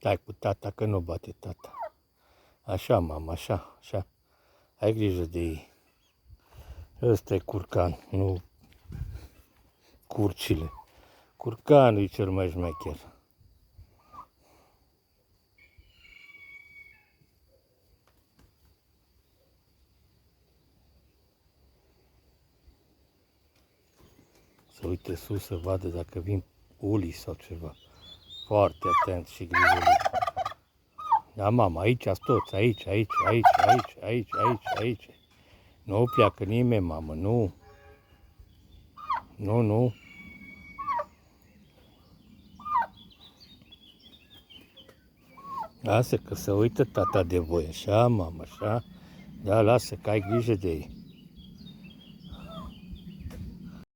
Stai cu tata că nu bate tata. Așa, mamă, așa, așa. Ai grijă de ei. Ăsta e curcan, nu curcile. Curcanul e cel mai șmecher. Să uite sus să vadă dacă vin ulii sau ceva. Foarte atent și grijă lui. Da, mama, aici toți, aici. Nu pleacă nimeni, mamă, nu. Nu. Lasă că se uită tata de voi, așa, mamă, așa. Da, lasă că ai grijă de ei.